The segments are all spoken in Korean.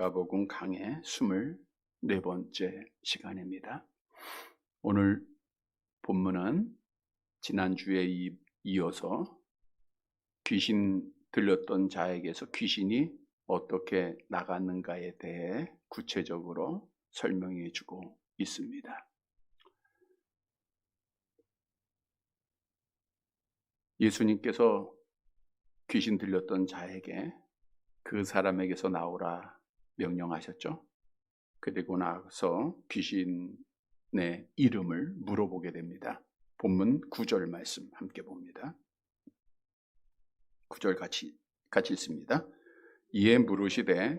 마가복음 강의 24번째 시간입니다. 오늘 본문은 지난주에 이어서 귀신 들렸던 자에게서 귀신이 어떻게 나갔는가에 대해 구체적으로 설명해 주고 있습니다. 예수님께서 귀신 들렸던 자에게 그 사람에게서 나오라 명령하셨죠. 그리고 나서 귀신의 이름을 물어보게 됩니다. 본문 9절 말씀 함께 봅니다. 9절 같이 읽습니다. 이에 물으시되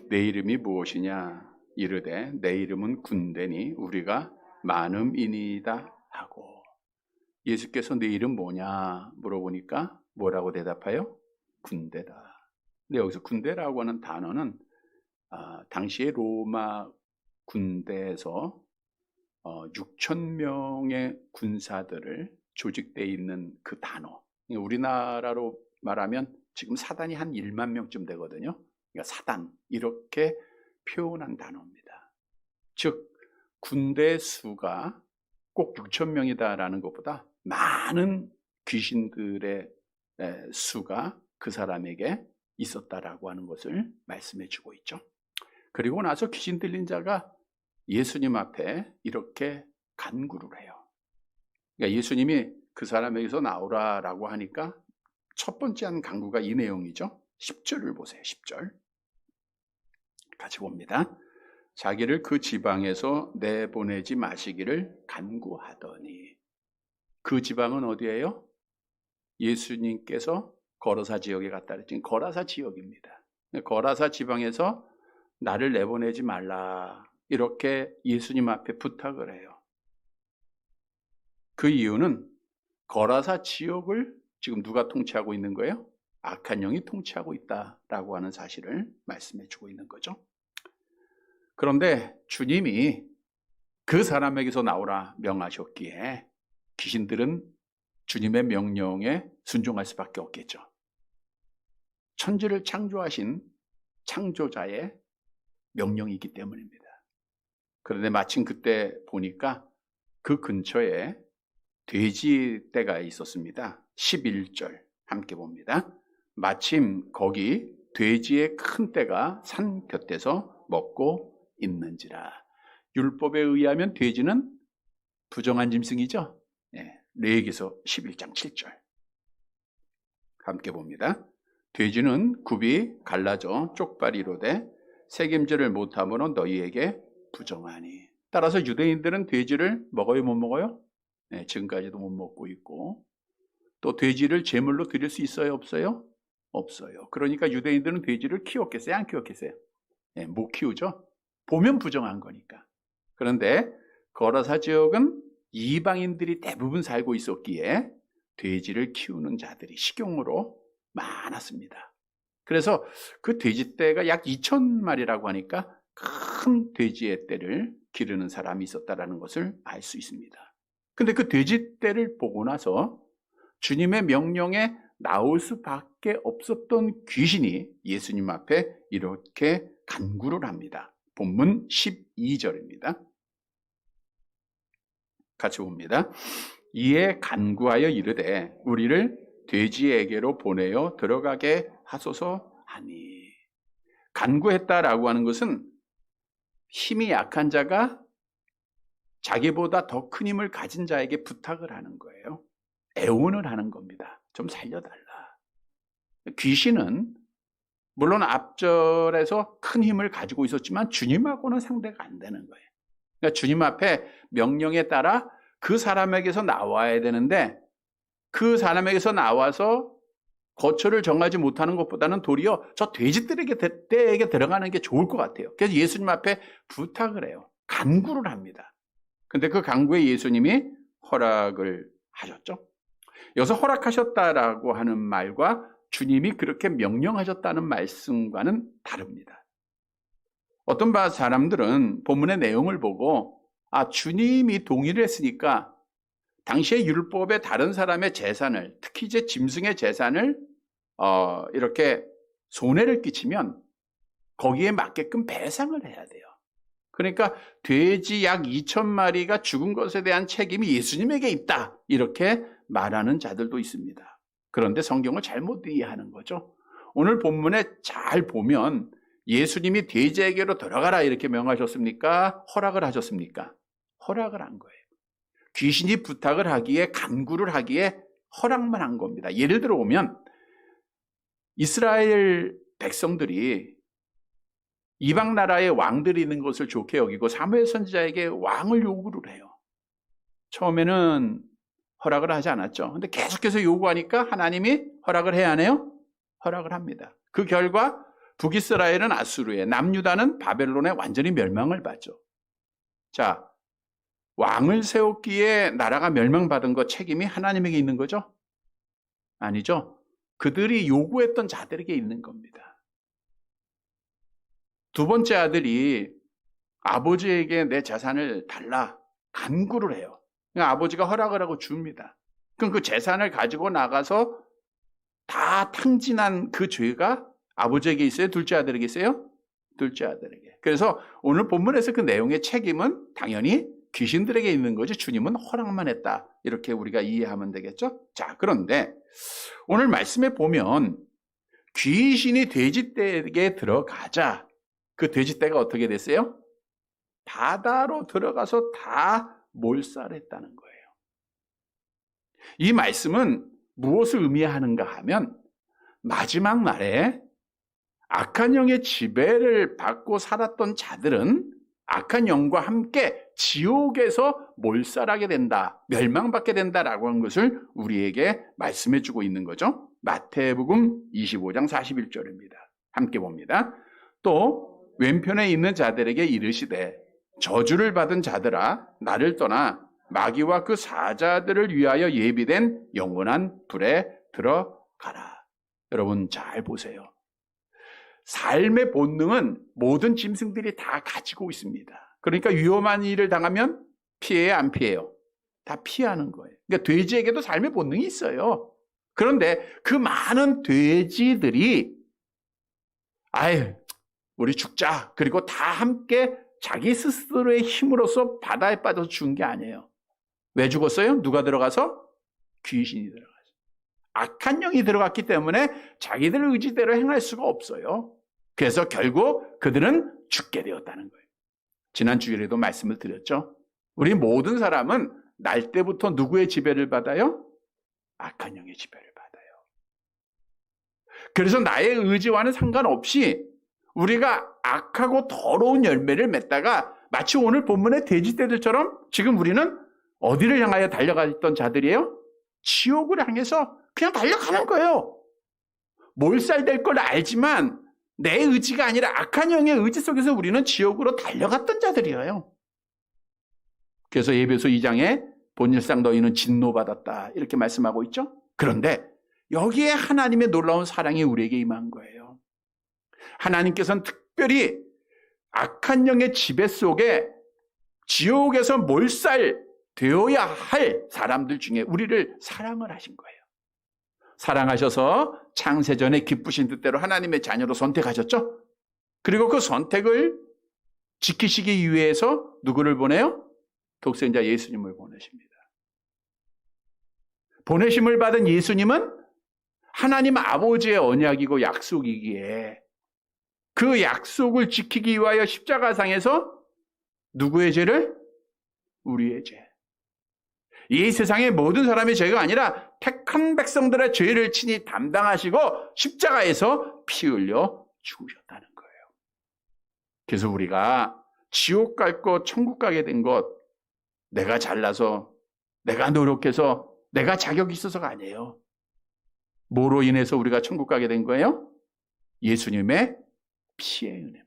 내 이름이 무엇이냐 이르되 내 이름은 군대니 우리가 많음이니이다 하고, 예수께서 내 이름 뭐냐 물어보니까 뭐라고 대답하여? 군대다. 근데 여기서 군대라고 하는 단어는 당시의 로마 군대에서 6,000명의 군사들을 조직되어 있는 그 단어. 우리나라로 말하면 지금 사단이 한 1만 명쯤 되거든요. 그러니까 사단, 이렇게 표현한 단어입니다. 즉 군대 수가 꼭 6,000명이다라는 것보다 많은 귀신들의 수가 그 사람에게 있었다라고 하는 것을 말씀해 주고 있죠. 그리고 나서 귀신 들린 자가 예수님 앞에 이렇게 간구를 해요. 그러니까 예수님이 그 사람에게서 나오라라고 하니까 첫 번째 한 간구가 이 내용이죠. 10절을 보세요. 10절 같이 봅니다. 자기를 그 지방에서 내보내지 마시기를 간구하더니. 그 지방은 어디예요? 예수님께서 거라사 지역에 갔다 그랬지. 거라사 지역입니다. 거라사 지방에서 나를 내보내지 말라, 이렇게 예수님 앞에 부탁을 해요. 그 이유는 거라사 지역을 지금 누가 통치하고 있는 거예요? 악한 영이 통치하고 있다라고 하는 사실을 말씀해 주고 있는 거죠. 그런데 주님이 그 사람에게서 나오라 명하셨기에 귀신들은 주님의 명령에 순종할 수밖에 없겠죠. 천지를 창조하신 창조자의 명령이기 때문입니다. 그런데 마침 그때 보니까 그 근처에 돼지 떼가 있었습니다. 11절 함께 봅니다. 마침 거기 돼지의 큰 떼가 산 곁에서 먹고 있는지라. 율법에 의하면 돼지는 부정한 짐승이죠. 레위기서 11장 7절 함께 봅니다. 돼지는 굽이 갈라져 쪽발이로 돼 책임질을 못함으로 너희에게 부정하니. 따라서 유대인들은 돼지를 먹어요, 못 먹어요? 지금까지도 못 먹고 있고, 또 돼지를 제물로 드릴 수 있어요, 없어요? 없어요. 그러니까 유대인들은 돼지를 키웠겠어요, 안 키웠겠어요? 못 키우죠. 보면 부정한 거니까. 그런데 거라사 지역은 이방인들이 대부분 살고 있었기에 돼지를 키우는 자들이 식용으로 많았습니다. 그래서 그 돼지떼가 약 2,000마리라고 하니까 큰 돼지의 떼를 기르는 사람이 있었다는 것을 알 수 있습니다. 근데 그 돼지떼를 보고 나서 주님의 명령에 나올 수밖에 없었던 귀신이 예수님 앞에 이렇게 간구를 합니다. 본문 12절입니다. 같이 봅니다. 이에 간구하여 이르되 우리를 돼지에게로 보내어 들어가게 하소서 하니. 간구했다라고 하는 것은 힘이 약한 자가 자기보다 더 큰 힘을 가진 자에게 부탁을 하는 거예요. 애원을 하는 겁니다. 좀 살려달라. 귀신은 물론 앞절에서 큰 힘을 가지고 있었지만 주님하고는 상대가 안 되는 거예요. 그러니까 주님 앞에 명령에 따라 그 사람에게서 나와야 되는데 그 사람에게서 나와서 거처를 정하지 못하는 것보다는 도리어 저 돼지떼에게 들어가는 게 좋을 것 같아요. 그래서 예수님 앞에 부탁을 해요. 간구를 합니다. 근데 그 간구에 예수님이 허락을 하셨죠. 여기서 허락하셨다라고 하는 말과 주님이 그렇게 명령하셨다는 말씀과는 다릅니다. 어떤 사람들은 본문의 내용을 보고 주님이 동의를 했으니까 당시의 율법에 다른 사람의 재산을, 특히 이제 짐승의 재산을 이렇게 손해를 끼치면 거기에 맞게끔 배상을 해야 돼요. 그러니까 돼지 약 2,000마리가 죽은 것에 대한 책임이 예수님에게 있다, 이렇게 말하는 자들도 있습니다. 그런데 성경을 잘못 이해하는 거죠. 오늘 본문에 잘 보면 예수님이 돼지에게로 들어가라 이렇게 명하셨습니까? 허락을 하셨습니까? 허락을 한 거예요. 귀신이 부탁을 하기에, 간구를 하기에 허락만 한 겁니다. 예를 들어 보면 이스라엘 백성들이 이방 나라의 왕들이 있는 것을 좋게 여기고 사무엘 선지자에게 왕을 요구를 해요. 처음에는 허락을 하지 않았죠. 근데 계속해서 요구하니까 하나님이 허락을 해야 하네요? 허락을 합니다. 그 결과 북이스라엘은 아수르에, 남유다는 바벨론에 완전히 멸망을 받죠. 자, 왕을 세웠기에 나라가 멸망받은 것 책임이 하나님에게 있는 거죠? 아니죠. 그들이 요구했던 자들에게 있는 겁니다. 두 번째 아들이 아버지에게 내 재산을 달라 간구를 해요. 그러니까 아버지가 허락을 하고 줍니다. 그럼 그 재산을 가지고 나가서 다 탕진한 그 죄가 아버지에게 있어요? 둘째 아들에게 있어요? 둘째 아들에게. 그래서 오늘 본문에서 그 내용의 책임은 당연히 귀신들에게 있는 거지 주님은 허락만 했다, 이렇게 우리가 이해하면 되겠죠? 자, 그런데 오늘 말씀에 보면 귀신이 돼지떼에게 들어가자 그 돼지떼가 어떻게 됐어요? 바다로 들어가서 다 몰살했다는 거예요. 이 말씀은 무엇을 의미하는가 하면 마지막 날에 악한 영의 지배를 받고 살았던 자들은 악한 영과 함께 지옥에서 몰살하게 된다, 멸망받게 된다라고 하는 것을 우리에게 말씀해 주고 있는 거죠. 마태복음 25장 41절입니다. 함께 봅니다. 또 왼편에 있는 자들에게 이르시되 저주를 받은 자들아 나를 떠나 마귀와 그 사자들을 위하여 예비된 영원한 불에 들어가라. 여러분 잘 보세요. 삶의 본능은 모든 짐승들이 다 가지고 있습니다. 그러니까 위험한 일을 당하면 피해요, 안 피해요? 다 피하는 거예요. 그러니까 돼지에게도 삶의 본능이 있어요. 그런데 그 많은 돼지들이 우리 죽자, 그리고 다 함께 자기 스스로의 힘으로써 바다에 빠져서 죽은 게 아니에요. 왜 죽었어요? 누가 들어가서? 귀신이 들어가서. 악한 영이 들어갔기 때문에 자기들 의지대로 행할 수가 없어요. 그래서 결국 그들은 죽게 되었다는 거예요. 지난 주일에도 말씀을 드렸죠. 우리 모든 사람은 날 때부터 누구의 지배를 받아요? 악한 영의 지배를 받아요. 그래서 나의 의지와는 상관없이 우리가 악하고 더러운 열매를 맺다가 마치 오늘 본문의 돼지떼들처럼 지금 우리는 어디를 향하여 달려갔던 자들이에요? 지옥을 향해서 그냥 달려가는 거예요. 몰살될 걸 알지만 내 의지가 아니라 악한 영의 의지 속에서 우리는 지옥으로 달려갔던 자들이에요. 그래서 에베소 2장에 본일상 너희는 진노받았다 이렇게 말씀하고 있죠. 그런데 여기에 하나님의 놀라운 사랑이 우리에게 임한 거예요. 하나님께서는 특별히 악한 영의 지배 속에 지옥에서 몰살되어야 할 사람들 중에 우리를 사랑을 하신 거예요. 사랑하셔서 창세전에 기쁘신 뜻대로 하나님의 자녀로 선택하셨죠. 그리고 그 선택을 지키시기 위해서 누구를 보내요? 독생자 예수님을 보내십니다. 보내심을 받은 예수님은 하나님 아버지의 언약이고 약속이기에 그 약속을 지키기 위하여 십자가상에서 누구의 죄를? 우리의 죄. 이 세상의 모든 사람의 죄가 아니라 택한 백성들의 죄를 친히 담당하시고 십자가에서 피 흘려 죽으셨다는 거예요. 그래서 우리가 지옥 갈 것, 천국 가게 된 것, 내가 잘나서, 내가 노력해서, 내가 자격이 있어서가 아니에요. 뭐로 인해서 우리가 천국 가게 된 거예요? 예수님의 피의 은혜입니다.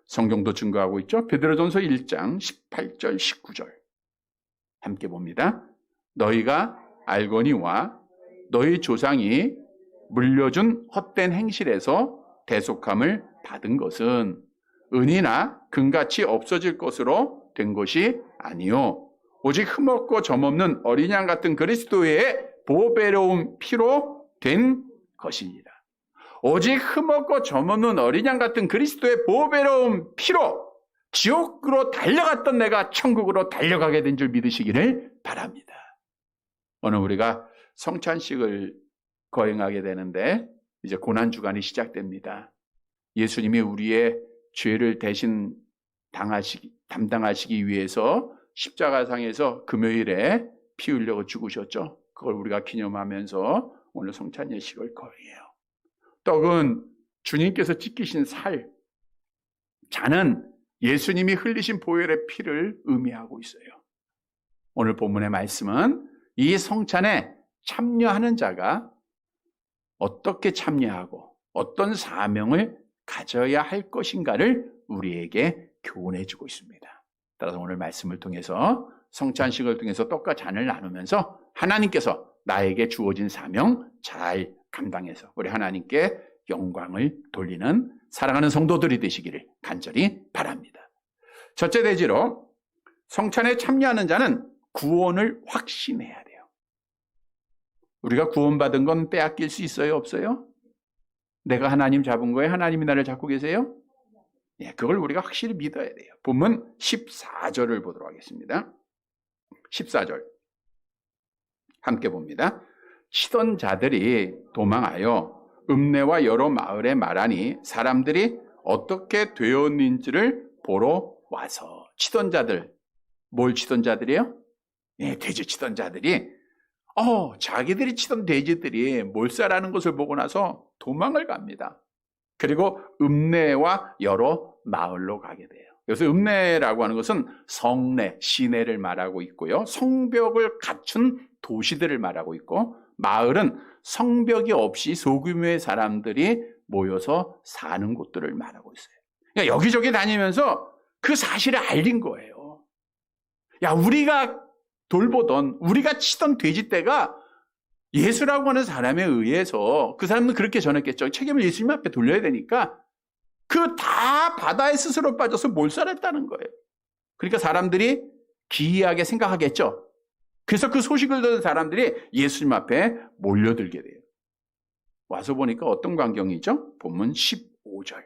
성경도 증거하고 있죠. 베드로전서 1장 18절 19절 함께 봅니다. 너희가 알거니와 너희 조상이 물려준 헛된 행실에서 대속함을 받은 것은 은이나 금같이 없어질 것으로 된 것이 아니요 오직 흠없고 점없는 어린 양 같은 그리스도의 보배로운 피로 된 것이니라. 오직 흠없고 점없는 어린 양 같은 그리스도의 보배로운 피로 지옥으로 달려갔던 내가 천국으로 달려가게 된 줄 믿으시기를 바랍니다. 오늘 우리가 성찬식을 거행하게 되는데 이제 고난주간이 시작됩니다. 예수님이 우리의 죄를 대신 담당하시기 위해서 십자가상에서 금요일에 피 흘려 죽으셨죠. 그걸 우리가 기념하면서 오늘 성찬 예식을 거행해요. 떡은 주님께서 찢기신 살, 잔은 예수님이 흘리신 보혈의 피를 의미하고 있어요. 오늘 본문의 말씀은 이 성찬에 참여하는 자가 어떻게 참여하고 어떤 사명을 가져야 할 것인가를 우리에게 교훈해 주고 있습니다. 따라서 오늘 말씀을 통해서 성찬식을 통해서 떡과 잔을 나누면서 하나님께서 나에게 주어진 사명 잘 감당해서 우리 하나님께 영광을 돌리는 사랑하는 성도들이 되시기를 간절히 바랍니다. 첫째 대지로 성찬에 참여하는 자는 구원을 확신해야 돼요. 우리가 구원받은 건 빼앗길 수 있어요? 없어요? 내가 하나님 잡은 거에 하나님이 나를 잡고 계세요? 예, 그걸 우리가 확실히 믿어야 돼요. 본문 14절을 보도록 하겠습니다. 14절 함께 봅니다. 치던 자들이 도망하여 읍내와 여러 마을에 말하니 사람들이 어떻게 되었는지를 보러 와서. 치던 자들, 뭘 치던 자들이에요? 예, 돼지 치던 자들이 자기들이 치던 돼지들이 몰살하는 것을 보고 나서 도망을 갑니다. 그리고 읍내와 여러 마을로 가게 돼요. 여기서 읍내라고 하는 것은 성내, 시내를 말하고 있고요. 성벽을 갖춘 도시들을 말하고 있고, 마을은 성벽이 없이 소규모의 사람들이 모여서 사는 곳들을 말하고 있어요. 그러니까 여기저기 다니면서 그 사실을 알린 거예요. 야, 우리가 돌보던, 우리가 치던 돼지떼가 예수라고 하는 사람에 의해서, 그 사람은 그렇게 전했겠죠. 책임을 예수님 앞에 돌려야 되니까 그 다 바다에 스스로 빠져서 몰살했다는 거예요. 그러니까 사람들이 기이하게 생각하겠죠. 그래서 그 소식을 듣는 사람들이 예수님 앞에 몰려들게 돼요. 와서 보니까 어떤 광경이죠? 본문 15절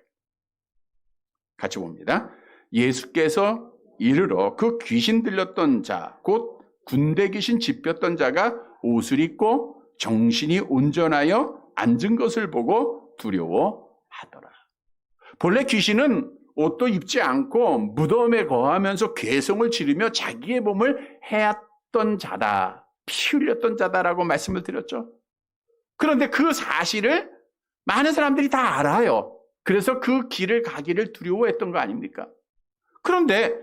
같이 봅니다. 예수께서 이르러 그 귀신 들렸던 자, 곧 군대 귀신 짚혔던 자가 옷을 입고 정신이 온전하여 앉은 것을 보고 두려워하더라. 본래 귀신은 옷도 입지 않고 무덤에 거하면서 괴성을 지르며 자기의 몸을 해왔던 자다, 피 흘렸던 자다라고 말씀을 드렸죠. 그런데 그 사실을 많은 사람들이 다 알아요. 그래서 그 길을 가기를 두려워했던 거 아닙니까? 그런데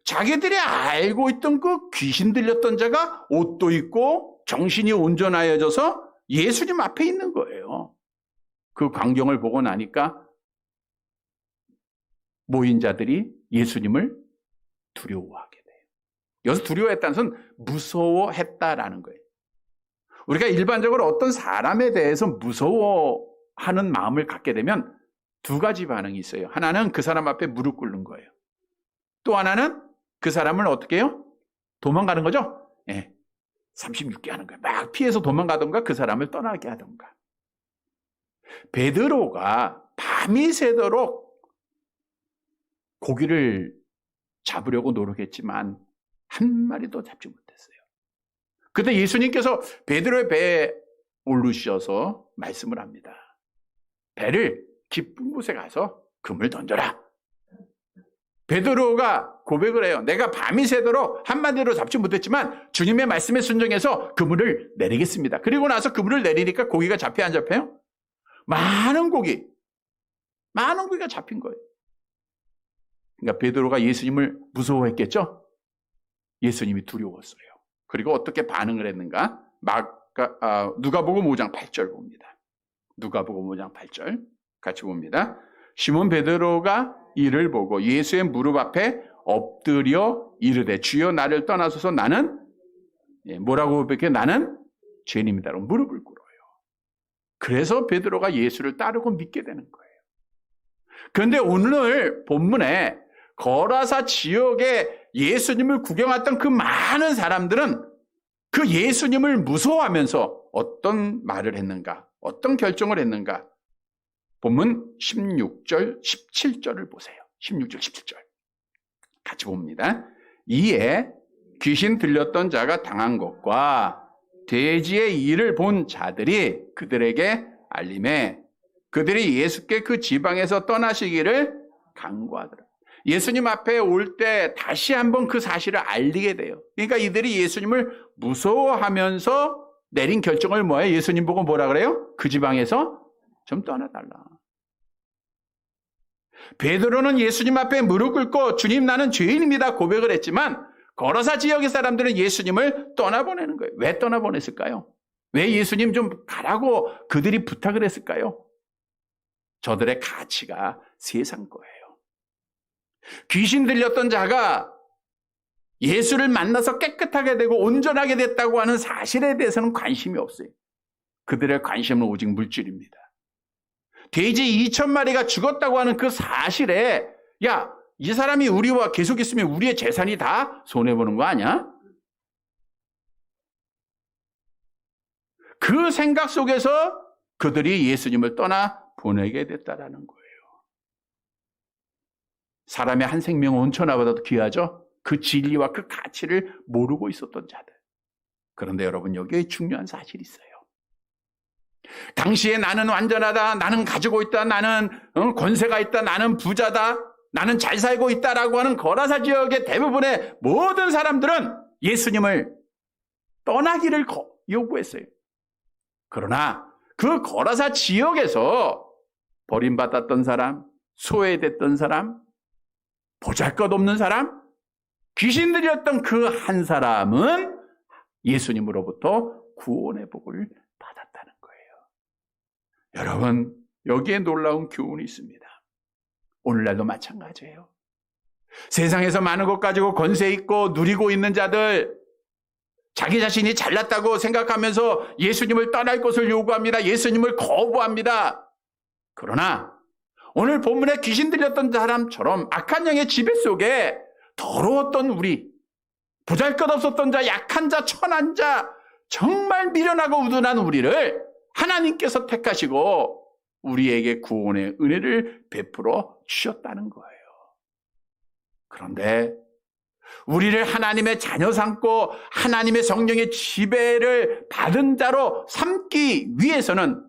자기들이 알고 있던 그 귀신 들렸던 자가 옷도 입고 정신이 온전하여져서 예수님 앞에 있는 거예요. 그 광경을 보고 나니까 모인 자들이 예수님을 두려워하게 돼요. 여기서 두려워했다는 것은 무서워했다라는 거예요. 우리가 일반적으로 어떤 사람에 대해서 무서워하는 마음을 갖게 되면 두 가지 반응이 있어요. 하나는 그 사람 앞에 무릎 꿇는 거예요. 또 하나는 그 사람을 어떻게 해요? 도망가는 거죠? 예. 36개 하는 거예요. 막 피해서 도망가던가 그 사람을 떠나게 하던가. 베드로가 밤이 새도록 고기를 잡으려고 노력했지만 한 마리도 잡지 못했어요. 그때 예수님께서 베드로의 배에 오르셔서 말씀을 합니다. 배를 깊은 곳에 가서 그물 던져라. 베드로가 고백을 해요. 내가 밤이 새도록 한마디로 잡지 못했지만 주님의 말씀에 순종해서 그물을 내리겠습니다. 그리고 나서 그물을 내리니까 고기가 잡혀 안 잡혀요? 많은 고기가 잡힌 거예요. 그러니까 베드로가 예수님을 무서워했겠죠? 예수님이 두려웠어요. 그리고 어떻게 반응을 했는가? 누가복음 5장 8절 봅니다. 누가복음 5장 8절 같이 봅니다. 시몬 베드로가 이를 보고 예수의 무릎 앞에 엎드려 이르되 주여 나를 떠나소서 나는 뭐라고 고백해? 나는 죄인입니다라고 무릎을 꿇어요. 그래서 베드로가 예수를 따르고 믿게 되는 거예요. 그런데 오늘 본문에 거라사 지역에 예수님을 구경했던 그 많은 사람들은 그 예수님을 무서워하면서 어떤 말을 했는가? 어떤 결정을 했는가? 본문 16절, 17절을 보세요. 16절, 17절. 같이 봅니다. 이에 귀신 들렸던 자가 당한 것과 돼지의 일을 본 자들이 그들에게 알림해 그들이 예수께 그 지방에서 떠나시기를 간구하더라. 예수님 앞에 올 때 다시 한번 그 사실을 알리게 돼요. 그러니까 이들이 예수님을 무서워하면서 내린 결정을 뭐예요? 예수님 보고 뭐라 그래요? 그 지방에서 좀 떠나달라. 베드로는 예수님 앞에 무릎 꿇고 주님 나는 죄인입니다 고백을 했지만 거라사 지역의 사람들은 예수님을 떠나보내는 거예요. 왜 떠나보냈을까요? 왜 예수님 좀 가라고 그들이 부탁을 했을까요? 저들의 가치가 세상 거예요. 귀신 들렸던 자가 예수를 만나서 깨끗하게 되고 온전하게 됐다고 하는 사실에 대해서는 관심이 없어요. 그들의 관심은 오직 물질입니다. 돼지 2,000마리가 죽었다고 하는 그 사실에 야, 이 사람이 우리와 계속 있으면 우리의 재산이 다 손해보는 거 아니야? 그 생각 속에서 그들이 예수님을 떠나 보내게 됐다라는 거예요. 사람의 한 생명은 온천하보다도 귀하죠? 그 진리와 그 가치를 모르고 있었던 자들. 그런데 여러분 여기에 중요한 사실이 있어요. 당시에 나는 완전하다, 나는 가지고 있다, 나는 권세가 있다, 나는 부자다, 나는 잘 살고 있다라고 하는 거라사 지역의 대부분의 모든 사람들은 예수님을 떠나기를 요구했어요. 그러나 그 거라사 지역에서 버림받았던 사람, 소외됐던 사람, 보잘것없는 사람, 귀신 들렸던 그 한 사람은 예수님으로부터 구원의 복을 받았다는 거예요. 여러분, 여기에 놀라운 교훈이 있습니다. 오늘날도 마찬가지예요. 세상에서 많은 것 가지고 권세 있고 누리고 있는 자들, 자기 자신이 잘났다고 생각하면서 예수님을 떠날 것을 요구합니다. 예수님을 거부합니다. 그러나 오늘 본문에 귀신 들렸던 사람처럼 악한 영의 지배 속에 더러웠던 우리, 보잘것없었던 자, 약한 자, 천한 자, 정말 미련하고 우둔한 우리를 하나님께서 택하시고 우리에게 구원의 은혜를 베풀어 주셨다는 거예요. 그런데 우리를 하나님의 자녀 삼고 하나님의 성령의 지배를 받은 자로 삼기 위해서는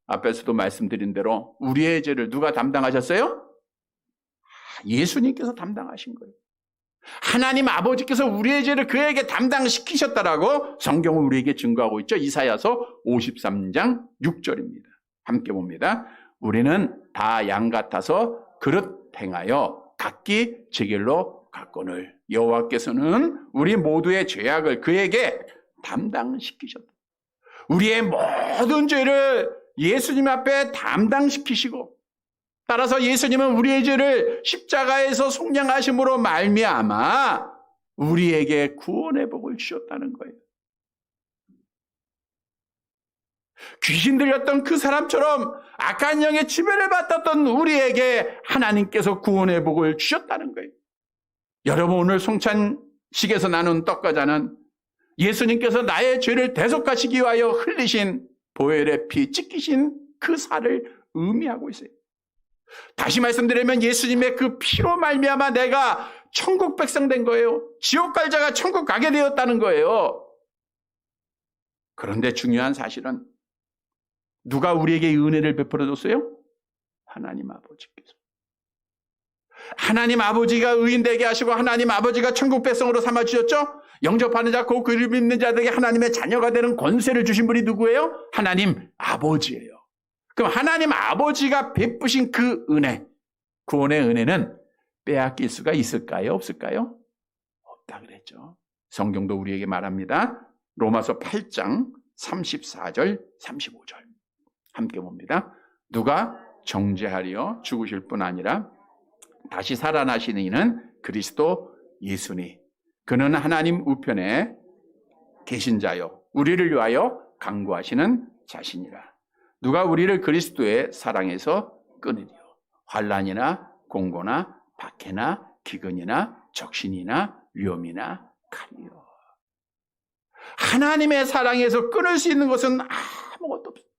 앞에서도 말씀드린 대로 우리의 죄를 누가 담당하셨어요? 예수님께서 담당하신 거예요. 하나님 아버지께서 우리의 죄를 그에게 담당시키셨다라고 성경은 우리에게 증거하고 있죠. 이사야서 53장 6절입니다. 함께 봅니다. 우리는 다 양 같아서 그릇 행하여 각기 제 길로 갔거늘 여호와께서는 우리 모두의 죄악을 그에게 담당시키셨다. 우리의 모든 죄를 예수님 앞에 담당시키시고 따라서 예수님은 우리의 죄를 십자가에서 속량하심으로 말미암아 우리에게 구원의 복을 주셨다는 거예요. 귀신 들렸던 그 사람처럼 악한 영의 지배를 받았던 우리에게 하나님께서 구원의 복을 주셨다는 거예요. 여러분 오늘 송찬식에서 나눈 떡과자는 예수님께서 나의 죄를 대속하시기 위하여 흘리신 보혈의 피 찢기신 그 살을 의미하고 있어요. 다시 말씀드리면 예수님의 그 피로 말미암아 내가 천국 백성 된 거예요. 지옥 갈 자가 천국 가게 되었다는 거예요. 그런데 중요한 사실은 누가 우리에게 은혜를 베풀어 줬어요? 하나님 아버지께서. 하나님 아버지가 의인되게 하시고 하나님 아버지가 천국 백성으로 삼아주셨죠? 영접하는 자, 그 그림 있는 자들에게 하나님의 자녀가 되는 권세를 주신 분이 누구예요? 하나님 아버지예요. 그럼 하나님 아버지가 베푸신 그 은혜, 구원의 은혜는 빼앗길 수가 있을까요? 없을까요? 없다 그랬죠. 성경도 우리에게 말합니다. 로마서 8장 34절 35절 함께 봅니다. 누가 정죄하리요 죽으실 뿐 아니라 다시 살아나시는 이는 그리스도 예수니 그는 하나님 우편에 계신 자요 우리를 위하여 간구하시는 자신이라. 누가 우리를 그리스도의 사랑에서 끊으리요 환난이나 공고나 박해나 기근이나 적신이나 위험이나 칼이요. 하나님의 사랑에서 끊을 수 있는 것은 아무것도 없어요.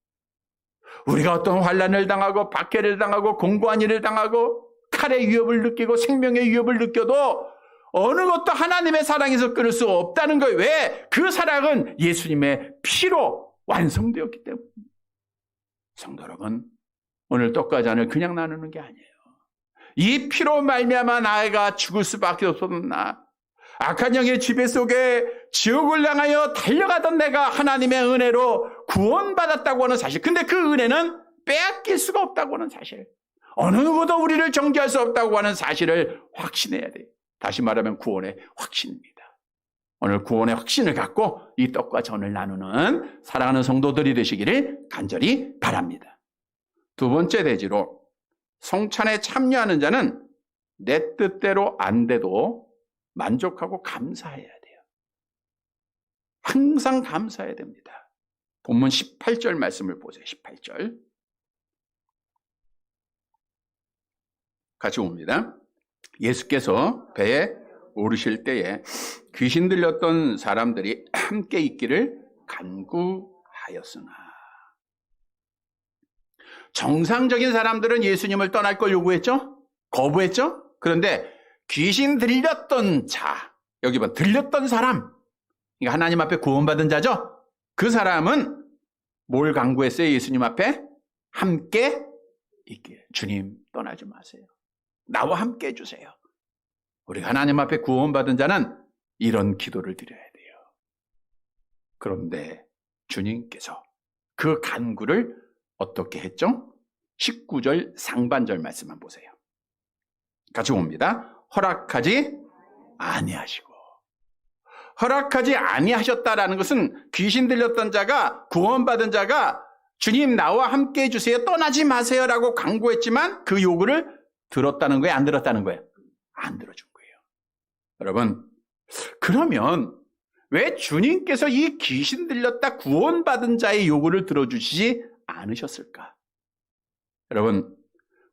우리가 어떤 환난을 당하고 박해를 당하고 공고한 일을 당하고 칼의 위협을 느끼고 생명의 위협을 느껴도 어느 것도 하나님의 사랑에서 끊을 수 없다는 거예요. 왜? 그 사랑은 예수님의 피로 완성되었기 때문입니다. 성도 여러분, 오늘 떡과 잔을 그냥 나누는 게 아니에요. 이 피로 말미암아 나이가 죽을 수밖에 없었나, 악한 영의 지배 속에 지옥을 향하여 달려가던 내가 하나님의 은혜로 구원받았다고 하는 사실, 근데 그 은혜는 빼앗길 수가 없다고 하는 사실, 어느 누구도 우리를 정죄할 수 없다고 하는 사실을 확신해야 돼요. 다시 말하면 구원의 확신입니다. 오늘 구원의 확신을 갖고 이 떡과 전을 나누는 사랑하는 성도들이 되시기를 간절히 바랍니다. 두 번째 대지로, 성찬에 참여하는 자는 내 뜻대로 안 돼도 만족하고 감사해야 돼요. 항상 감사해야 됩니다. 본문 18절 말씀을 보세요. 18절 같이 봅니다. 예수께서 배에 오르실 때에 귀신 들렸던 사람들이 함께 있기를 간구하였으나, 정상적인 사람들은 예수님을 떠날 걸 요구했죠? 거부했죠? 그런데 귀신 들렸던 자, 여기 봐, 들렸던 사람, 그러니까 하나님 앞에 구원받은 자죠? 그 사람은 뭘 간구했어요? 예수님 앞에 함께 있길. 주님 떠나지 마세요. 나와 함께 해주세요. 우리 하나님 앞에 구원받은 자는 이런 기도를 드려야 돼요. 그런데 주님께서 그 간구를 어떻게 했죠? 19절 상반절 말씀만 보세요. 같이 봅니다. 허락하지 아니하시고. 허락하지 아니하셨다라는 것은 귀신 들렸던 자가, 구원받은 자가 주님 나와 함께 해주세요, 떠나지 마세요라고 간구했지만 그 요구를 들었다는 거예요? 안 들었다는 거예요? 안 들어준 거예요. 여러분, 그러면 왜 주님께서 이 귀신 들렸다 구원받은 자의 요구를 들어주시지 않으셨을까? 여러분,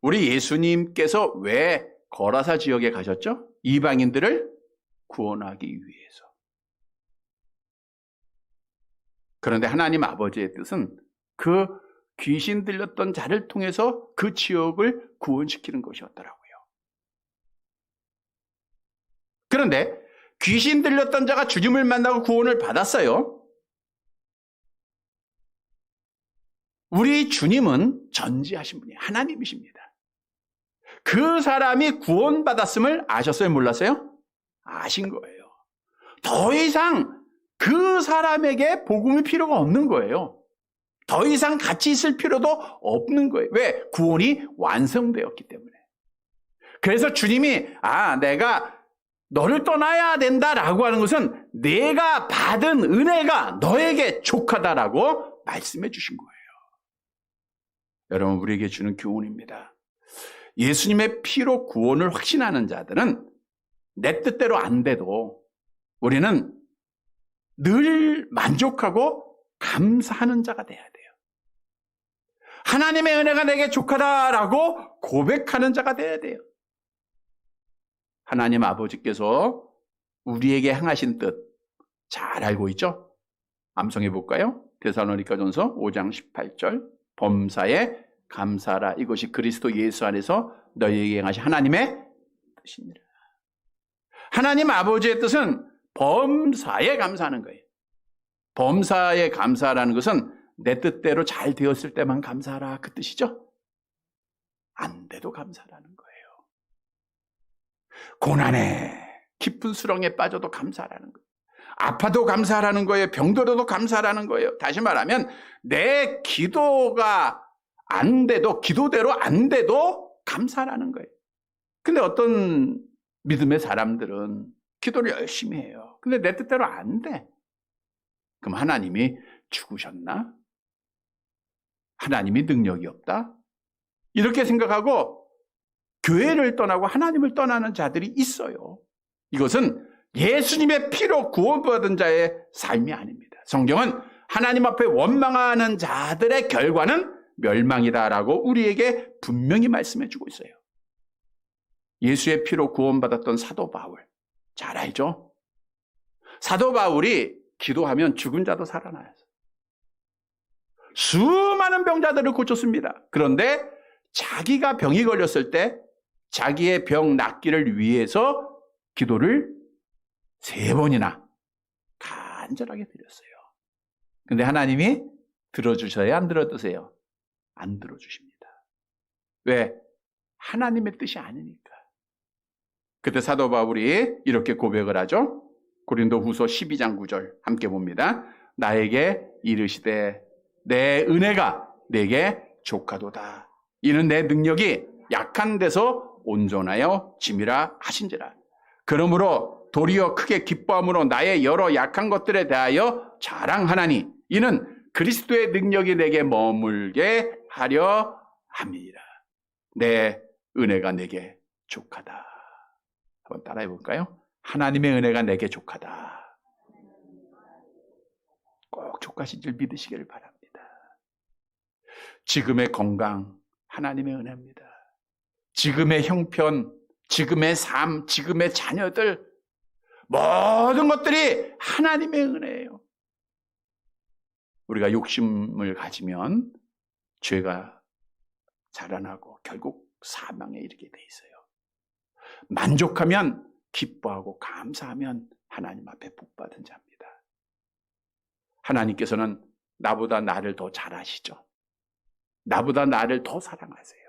우리 예수님께서 왜 거라사 지역에 가셨죠? 이방인들을 구원하기 위해서. 그런데 하나님 아버지의 뜻은 그 귀신 들렸던 자를 통해서 그 지역을 구원시키는 것이었더라고요. 그런데 귀신 들렸던 자가 주님을 만나고 구원을 받았어요. 우리 주님은 전지하신 분이에요. 하나님이십니다. 그 사람이 구원받았음을 아셨어요? 몰랐어요? 아신 거예요. 더 이상 그 사람에게 복음이 필요가 없는 거예요. 더 이상 같이 있을 필요도 없는 거예요. 왜? 구원이 완성되었기 때문에. 그래서 주님이 내가 너를 떠나야 된다라고 하는 것은 내가 받은 은혜가 너에게 족하다라고 말씀해 주신 거예요. 여러분, 우리에게 주는 교훈입니다. 예수님의 피로 구원을 확신하는 자들은 내 뜻대로 안 돼도 우리는 늘 만족하고 감사하는 자가 돼야 돼요. 하나님의 은혜가 내게 족하다라고 고백하는 자가 돼야 돼요. 하나님 아버지께서 우리에게 행하신 뜻 잘 알고 있죠? 암송해 볼까요? 데살로니가전서 5장 18절, 범사에 감사하라. 이것이 그리스도 예수 안에서 너희에게 행하신 하나님의 뜻이니라. 하나님 아버지의 뜻은 범사에 감사하는 거예요. 범사에 감사하라는 것은 내 뜻대로 잘 되었을 때만 감사하라, 그 뜻이죠? 안 돼도 감사하라는 거예요. 고난에 깊은 수렁에 빠져도 감사하라는 거예요. 아파도 감사하라는 거예요. 병들어도 감사하라는 거예요. 다시 말하면 내 기도가 안 돼도, 기도대로 안 돼도 감사하라는 거예요. 근데 어떤 믿음의 사람들은 기도를 열심히 해요. 근데 내 뜻대로 안 돼. 그럼 하나님이 죽으셨나? 하나님이 능력이 없다? 이렇게 생각하고 교회를 떠나고 하나님을 떠나는 자들이 있어요. 이것은 예수님의 피로 구원받은 자의 삶이 아닙니다. 성경은 하나님 앞에 원망하는 자들의 결과는 멸망이다라고 우리에게 분명히 말씀해 주고 있어요. 예수의 피로 구원받았던 사도 바울, 잘 알죠? 사도 바울이 기도하면 죽은 자도 살아나요. 수많은 수많은 병자들을 고쳤습니다. 그런데 자기가 병이 걸렸을 때 자기의 병 낫기를 위해서 기도를 3번이나 간절하게 드렸어요. 근데 하나님이 들어주셔야 안 들어주세요? 안 들어주십니다. 왜? 하나님의 뜻이 아니니까. 그때 사도 바울이 이렇게 고백을 하죠. 고린도후서 12장 9절 함께 봅니다. 나에게 이르시되 내 은혜가 내게 족하도다. 이는 내 능력이 약한 데서 온전하여 짐이라 하신지라. 그러므로 도리어 크게 기뻐함으로 나의 여러 약한 것들에 대하여 자랑하나니 이는 그리스도의 능력이 내게 머물게 하려 함이라. 내 은혜가 내게 족하다. 한번 따라해 볼까요? 하나님의 은혜가 내게 족하다. 꼭 족하신 줄 믿으시기를 바랍니다. 지금의 건강, 하나님의 은혜입니다. 지금의 형편, 지금의 삶, 지금의 자녀들, 모든 것들이 하나님의 은혜예요. 우리가 욕심을 가지면 죄가 자라나고 결국 사망에 이르게 돼 있어요. 만족하면 기뻐하고 감사하면 하나님 앞에 복받은 자입니다. 하나님께서는 나보다 나를 더 잘 아시죠? 나보다 나를 더 사랑하세요.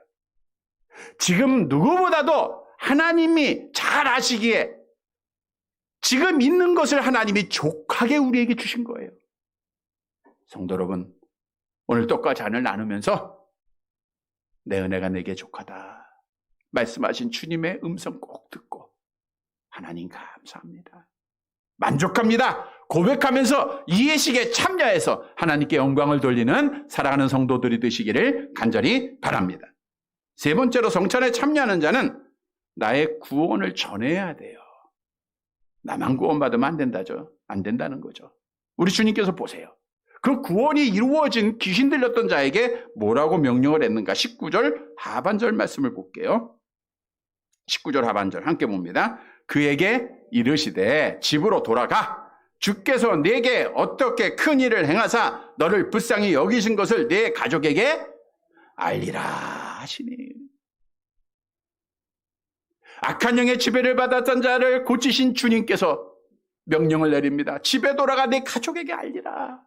지금 누구보다도 하나님이 잘 아시기에 지금 있는 것을 하나님이 족하게 우리에게 주신 거예요. 성도 여러분, 오늘 떡과 잔을 나누면서 내 은혜가 내게 족하다 말씀하신 주님의 음성 꼭 듣고 하나님 감사합니다. 만족합니다. 고백하면서 이 예식에 참여해서 하나님께 영광을 돌리는 사랑하는 성도들이 되시기를 간절히 바랍니다. 3번째로 성찬에 참여하는 자는 나의 구원을 전해야 돼요. 나만 구원받으면 안 된다죠. 안 된다는 거죠. 우리 주님께서 보세요. 그 구원이 이루어진 귀신 들렸던 자에게 뭐라고 명령을 했는가? 19절 하반절 말씀을 볼게요. 19절 하반절 함께 봅니다. 그에게 이르시되 집으로 돌아가 주께서 내게 어떻게 큰 일을 행하사 너를 불쌍히 여기신 것을 내 가족에게 알리라 하시니. 악한 영의 지배를 받았던 자를 고치신 주님께서 명령을 내립니다. 집에 돌아가 내 가족에게 알리라.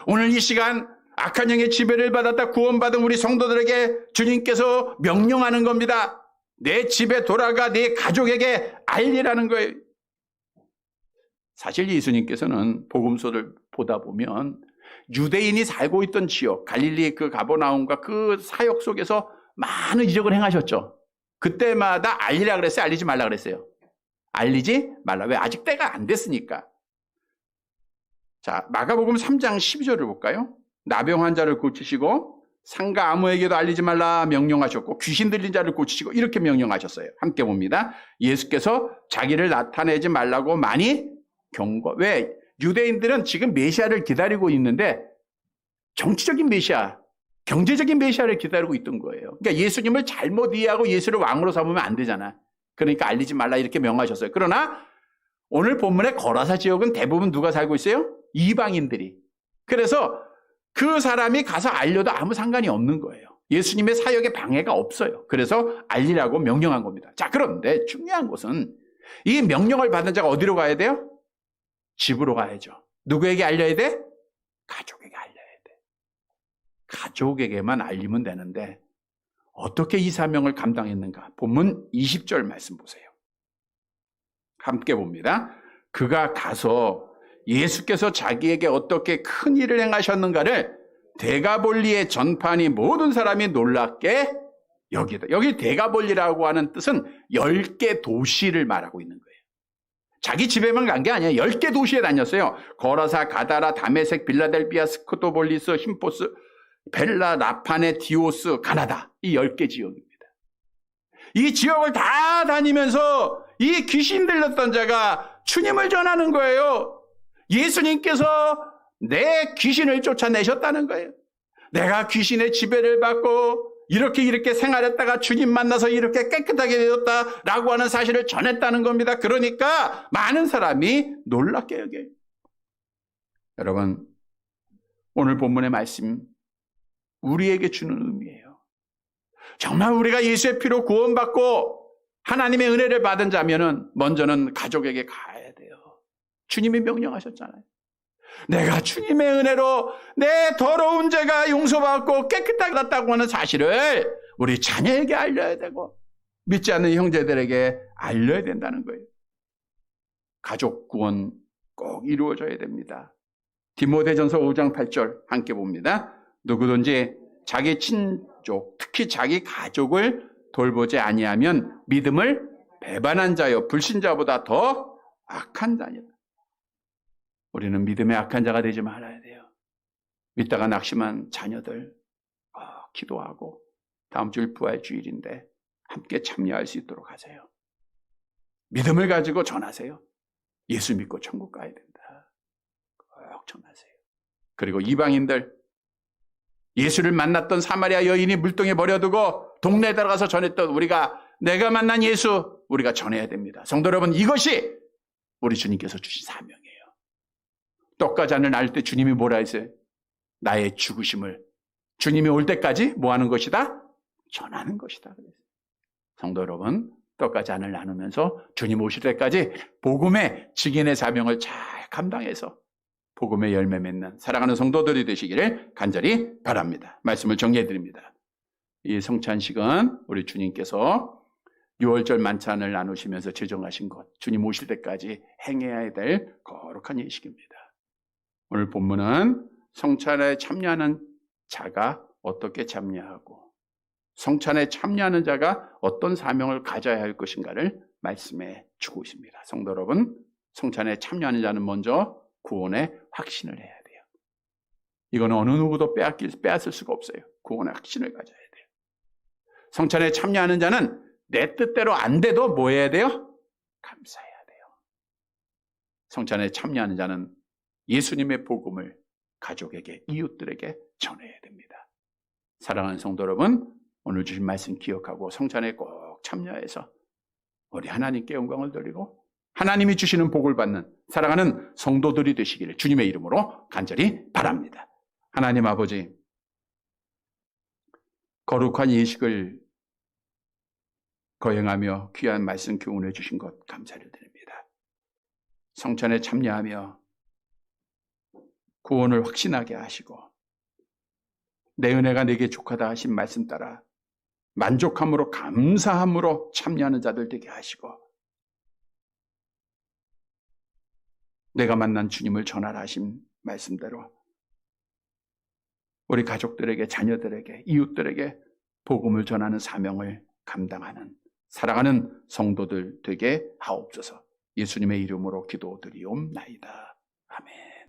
오늘 이 시간 악한 영의 지배를 받았다 구원받은 우리 성도들에게 주님께서 명령하는 겁니다. 내 집에 돌아가 내 가족에게 알리라는 거예요. 사실 예수님께서는 복음서를 보다 보면 유대인이 살고 있던 지역 갈릴리의 그 가버나움과 그 사역 속에서 많은 이적을 행하셨죠. 그때마다 알리라 그랬어요? 알리지 말라 그랬어요? 알리지 말라. 왜? 아직 때가 안 됐으니까. 자, 마가복음 3장 12절을 볼까요? 나병 환자를 고치시고 상가 아무에게도 알리지 말라 명령하셨고 귀신 들린 자를 고치시고 이렇게 명령하셨어요. 함께 봅니다. 예수께서 자기를 나타내지 말라고 많이 경고. 왜? 유대인들은 지금 메시아를 기다리고 있는데 정치적인 메시아, 경제적인 메시아를 기다리고 있던 거예요. 그러니까 예수님을 잘못 이해하고 예수를 왕으로 삼으면 안 되잖아. 그러니까 알리지 말라 이렇게 명하셨어요. 그러나 오늘 본문의 거라사 지역은 대부분 누가 살고 있어요? 이방인들이. 그래서 그 사람이 가서 알려도 아무 상관이 없는 거예요. 예수님의 사역에 방해가 없어요. 그래서 알리라고 명령한 겁니다. 자, 그런데 중요한 것은 이 명령을 받은 자가 어디로 가야 돼요? 집으로 가야죠. 누구에게 알려야 돼? 가족에게 알려야 돼. 가족에게만 알리면 되는데 어떻게 이 사명을 감당했는가? 본문 20절 말씀 보세요. 함께 봅니다. 그가 가서 예수께서 자기에게 어떻게 큰 일을 행하셨는가를 데가볼리의 전파니 모든 사람이 놀랍게 여기다. 여기 데가볼리라고 하는 뜻은 10개 도시를 말하고 있는 거예요. 자기 집에만 간 게 아니에요. 10개 도시에 다녔어요. 거라사, 가다라, 다메섹, 빌라델비아, 스코토볼리스, 힘포스, 벨라, 라파네, 디오스, 가나다. 이 10개 지역입니다. 이 지역을 다 다니면서 이 귀신 들렸던 자가 주님을 전하는 거예요. 예수님께서 내 귀신을 쫓아내셨다는 거예요. 내가 귀신의 지배를 받고 이렇게 생활했다가 주님 만나서 이렇게 깨끗하게 되었다라고 하는 사실을 전했다는 겁니다. 그러니까 많은 사람이 놀랍게 여겨요. 여러분, 오늘 본문의 말씀 우리에게 주는 의미예요. 정말 우리가 예수의 피로 구원받고 하나님의 은혜를 받은 자면은 먼저는 가족에게 가야 돼요. 주님이 명령하셨잖아요. 내가 주님의 은혜로 내 더러운 죄가 용서받고 깨끗하게 났다고 하는 사실을 우리 자녀에게 알려야 되고 믿지 않는 형제들에게 알려야 된다는 거예요. 가족 구원 꼭 이루어져야 됩니다. 디모데전서 5장 8절 함께 봅니다. 누구든지 자기 친족, 특히 자기 가족을 돌보지 아니하면 믿음을 배반한 자요 불신자보다 더 악한 자니라. 우리는 믿음의 악한 자가 되지 말아야 돼요. 믿다가 낙심한 자녀들 기도하고 다음 주일 부활주일인데 함께 참여할 수 있도록 하세요. 믿음을 가지고 전하세요. 예수 믿고 천국 가야 된다. 꼭 전하세요. 그리고 이방인들, 예수를 만났던 사마리아 여인이 물동에 버려두고 동네에 들어가서 전했던 내가 만난 예수 우리가 전해야 됩니다. 성도 여러분, 이것이 우리 주님께서 주신 사명이에요. 떡과 잔을 나눌 때 주님이 뭐라 했어요? 나의 죽으심을 주님이 올 때까지 뭐 하는 것이다? 전하는 것이다. 성도 여러분, 떡과 잔을 나누면서 주님 오실 때까지 복음의 증인의 사명을 잘 감당해서 복음의 열매 맺는 사랑하는 성도들이 되시기를 간절히 바랍니다. 말씀을 정리해 드립니다. 이 성찬식은 우리 주님께서 6월절 만찬을 나누시면서 제정하신 것, 주님 오실 때까지 행해야 될 거룩한 예식입니다. 오늘 본문은 성찬에 참여하는 자가 어떻게 참여하고 성찬에 참여하는 자가 어떤 사명을 가져야 할 것인가를 말씀해 주고 있습니다. 성도 여러분, 성찬에 참여하는 자는 먼저 구원의 확신을 해야 돼요. 이건 어느 누구도 빼앗을 수가 없어요. 구원의 확신을 가져야 돼요. 성찬에 참여하는 자는 내 뜻대로 안 돼도 뭐 해야 돼요? 감사해야 돼요. 성찬에 참여하는 자는 예수님의 복음을 가족에게, 이웃들에게 전해야 됩니다. 사랑하는 성도 여러분, 오늘 주신 말씀 기억하고 성찬에 꼭 참여해서 우리 하나님께 영광을 돌리고 하나님이 주시는 복을 받는 사랑하는 성도들이 되시기를 주님의 이름으로 간절히 바랍니다. 하나님 아버지, 거룩한 예식을 거행하며 귀한 말씀 교훈해 주신 것 감사를 드립니다. 성찬에 참여하며 구원을 확신하게 하시고 내 은혜가 내게 족하다 하신 말씀 따라 만족함으로 감사함으로 참여하는 자들 되게 하시고 내가 만난 주님을 전하라 하신 말씀대로 우리 가족들에게, 자녀들에게, 이웃들에게 복음을 전하는 사명을 감당하는 사랑하는 성도들 되게 하옵소서. 예수님의 이름으로 기도드리옵나이다. 아멘.